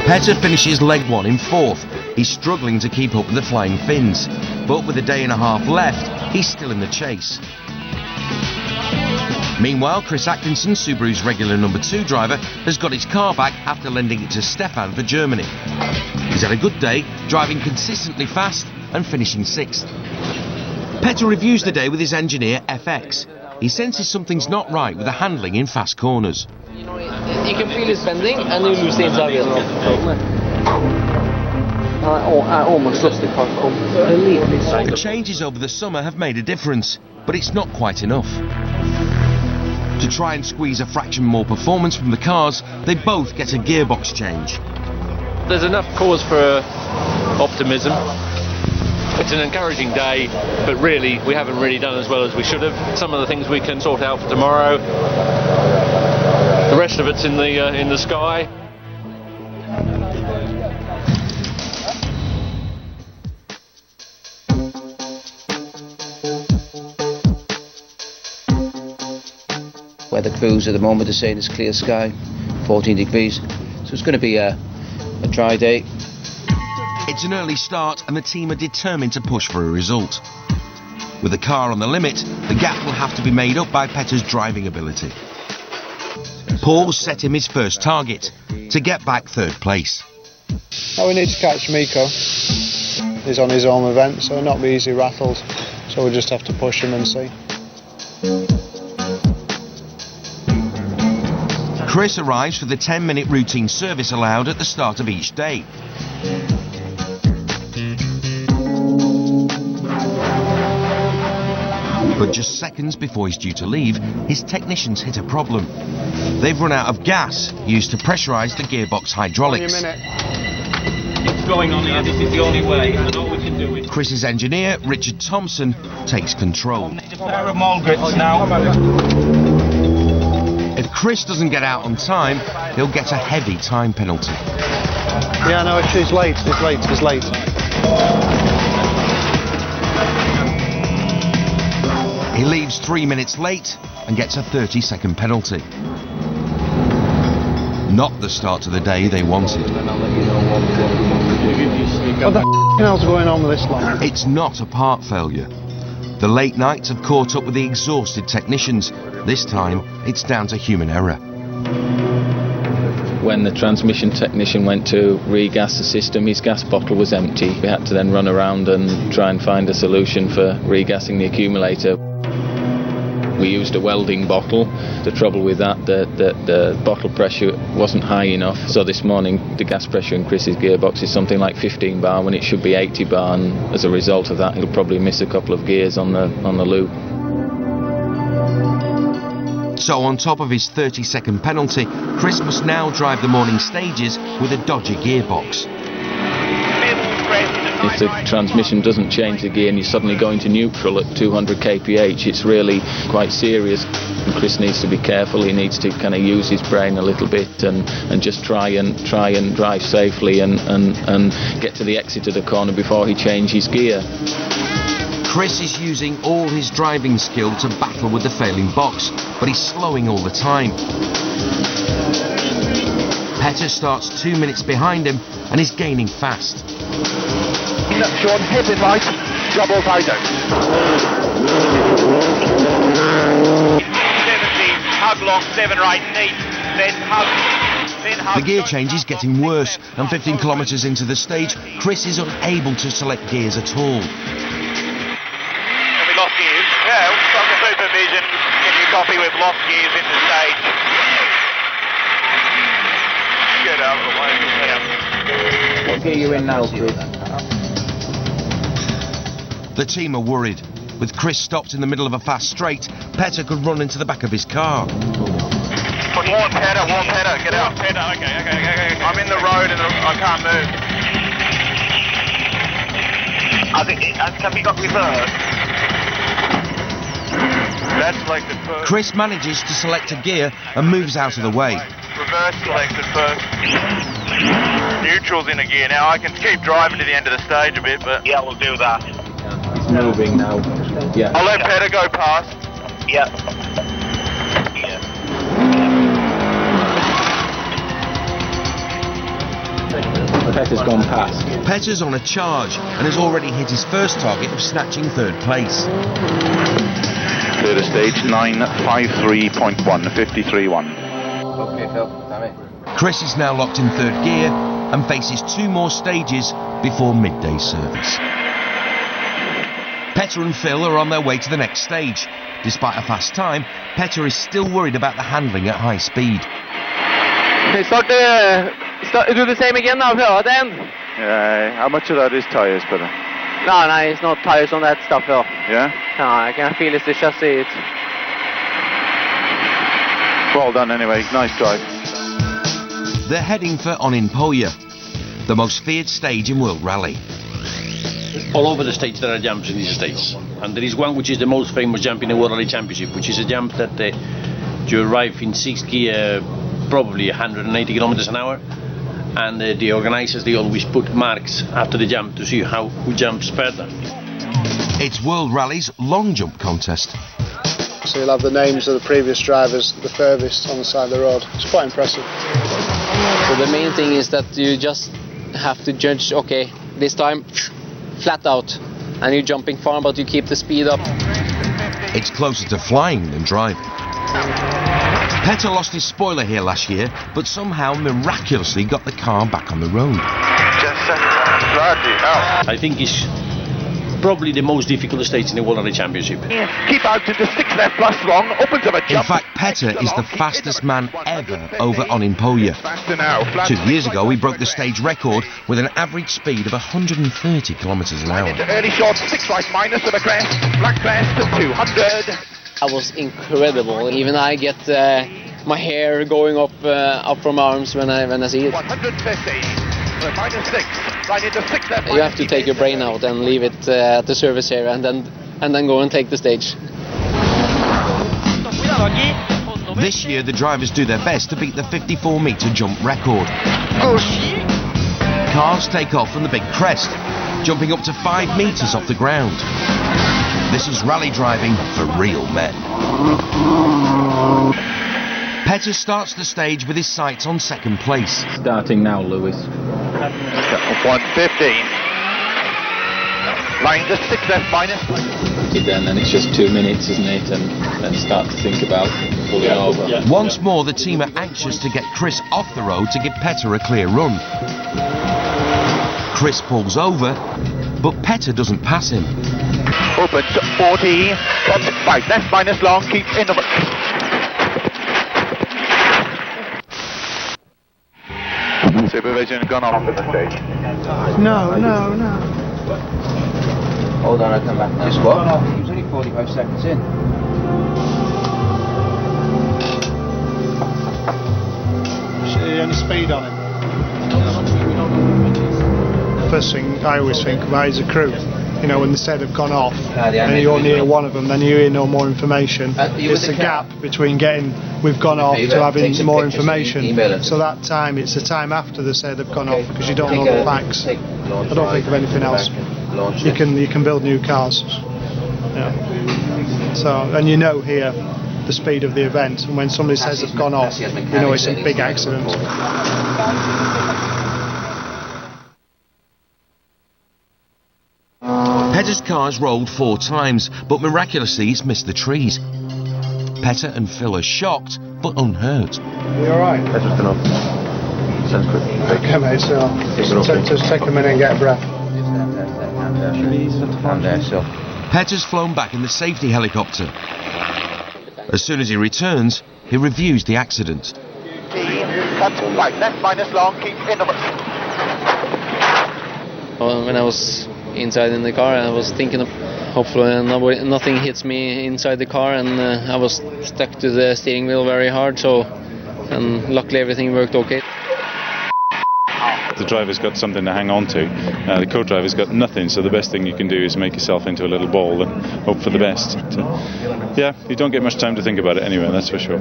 Petter finishes leg one in fourth. He's struggling to keep up with the flying Finns, but with a day and a half left, he's still in the chase. Meanwhile, Chris Atkinson, Subaru's regular number 2 driver, has got his car back after lending it to Stefan for Germany. He's had a good day, driving consistently fast and finishing 6th. Petter reviews the day with his engineer FX. He senses something's not right with the handling in fast corners. You can feel it bending and you lose the inside wheel. I almost lost the car completely. The changes over the summer have made a difference, but it's not quite enough. To try and squeeze a fraction more performance from the cars, they both get a gearbox change. There's enough cause for optimism. It's an encouraging day, but really we haven't really done as well as we should have. Some of the things we can sort out for tomorrow. The rest of it's in the sky. Weather crews at the moment are saying it's clear sky, 14 degrees, so it's going to be a dry day. It's an early start and the team are determined to push for a result. With the car on the limit, the gap will have to be made up by Petter's driving ability. Paul set him his first target, to get back 3rd place. Now we need to catch Miko. He's on his own event, so he'll not be easily rattled, so we'll just have to push him and see. Chris arrives for the 10-minute routine service allowed at the start of each day. But just seconds before he's due to leave, his technicians hit a problem. They've run out of gas used to pressurise the gearbox hydraulics. It's going on here, this is the only way, and all we can do is... Chris's engineer, Richard Thompson, takes control. Need a pair of mole grips now. If Chris doesn't get out on time, he'll get a heavy time penalty. Yeah, no, it's late. He leaves 3 minutes late and gets a 30-second penalty. Not the start to the day they wanted. What the hell's going on with this lot? It's not a part failure. The late nights have caught up with the exhausted technicians. This time, it's down to human error. When the transmission technician went to regas the system, his gas bottle was empty. We had to then run around and try and find a solution for regassing the accumulator. We used a welding bottle. The trouble with that, the bottle pressure wasn't high enough. So this morning, the gas pressure in Chris's gearbox is something like 15 bar when it should be 80 bar, and as a result of that, he'll probably miss a couple of gears on the loop. So on top of his 30-second penalty, Chris must now drive the morning stages with a dodgy gearbox. If the transmission doesn't change the gear and you're suddenly going to neutral at 200 kph, it's really quite serious. And Chris needs to be careful. He needs to kind of use his brain a little bit and just try and drive safely and get to the exit of the corner before he changes gear. Chris is using all his driving skill to battle with the failing box, but he's slowing all the time. Petter starts 2 minutes behind him and is gaining fast. Sean, hairpin right, double tighter. 70, hug long, 7 right, 8, then hug. The gear change is getting worse, and 15 kilometres into the stage, Chris is unable to select gears at all. And we lost gears. Yeah, from the supervision, can you copy with lost gears in the stage? Get out of the way. Yeah. What gear are you in now, Chris? The team are worried. With Chris stopped in the middle of a fast straight, Petter could run into the back of his car. Warn Petter, get out. Petter, okay. I'm in the road and I can't move. Have you got reverse? That's selected first. Chris manages to select a gear and moves out of the way. Reverse selected first. Neutral's in a gear now. I can keep driving to the end of the stage a bit, but... Yeah, we'll do that. It's moving now. Yeah. I'll let Petter go past. Yeah. Petter's gone past. Petter's on a charge and has already hit his first target of snatching third place. Clear the stage, 953.1, 53.1. Okay, Phil, damn it. Chris is now locked in third gear and faces 2 more stages before midday service. Petter and Phil are on their way to the next stage. Despite a fast time, Petter is still worried about the handling at high speed. Okay, do the same again now, Phil, at the end. Yeah, how much of that is tyres, Peter? No, it's not tires on that stuff, Phil. Yeah? No, I can feel it's the chassis. Well done anyway, nice drive. They're heading for Onninpoja, the most feared stage in World Rally. All over the stage there are jumps in these stages, and there is one which is the most famous jump in the World Rally Championship, which is a jump that you arrive in 6th gear, probably 180 kilometers an hour, and the organisers, they always put marks after the jump to see who jumps better. It's World Rally's long jump contest. So you'll have the names of the previous drivers, the furthest on the side of the road. It's quite impressive. So the main thing is that you just have to judge, okay, this time flat out, and you're jumping far, but you keep the speed up. It's closer to flying than driving. Petter lost his spoiler here last year, but somehow miraculously got the car back on the road. I think it's probably the most difficult stage in the World Rally Championship. Keep out to the 6 left plus long, opens up a jump. In fact, Petter is the fastest man ever over Onninpoja. 2 years ago, he broke the stage record with an average speed of 130 kilometers an hour. Early short, 6 right minus to the crest, black crest to 200. That was incredible. Even I get my hair going up from my arms when I see it. 150. Minus 6. Right into 6 left. You have to take your brain out and leave it at the service area, and then go and take the stage. This year, the drivers do their best to beat the 54-metre jump record. Cars take off from the big crest, jumping up to 5 metres off the ground. This is rally driving for real men. Petter starts the stage with his sights on second place. Starting now, Lewis. 115. Line to 6 left minus. And then it's just 2 minutes, isn't it? And then start to think about pulling over. Once more, the team are anxious to get Chris off the road to give Petter a clear run. Chris pulls over, but Petter doesn't pass him. Open to 40. 5 left minus long. Keep in the... Supervision gone off at the stage. No. Hold on, I'll come back now. Just what? He was only 45 seconds in. See any speed on him? First thing I always think about is a crew. You know, when the said have gone off and you only hear one of them, then you hear no more information. It's the gap between getting we've gone off to having more information. So that time, it's the time after the said have gone off, because you don't know the facts. I don't think of anything else. You can build new cars. Yeah. So, and you know here the speed of the event, and when somebody says they've gone off, you know it's a big accident. Petter's car's rolled 4 times, but miraculously he's missed the trees. Petter and Phil are shocked, but unhurt. Are you alright? Petter's been off. Sounds quick. Okay, mate, so just take a minute and get a breath. And there, so. Petter's flown back in the safety helicopter. As soon as he returns, he reviews the accident. Right left minus long. Keep in the... When I was inside in the car, I was thinking of hopefully nothing hits me inside the car, and I was stuck to the steering wheel very hard, and luckily everything worked okay. The driver's got something to hang on to. The co-driver's got nothing, so the best thing you can do is make yourself into a little ball and hope for the best. Yeah, you don't get much time to think about it anyway, that's for sure.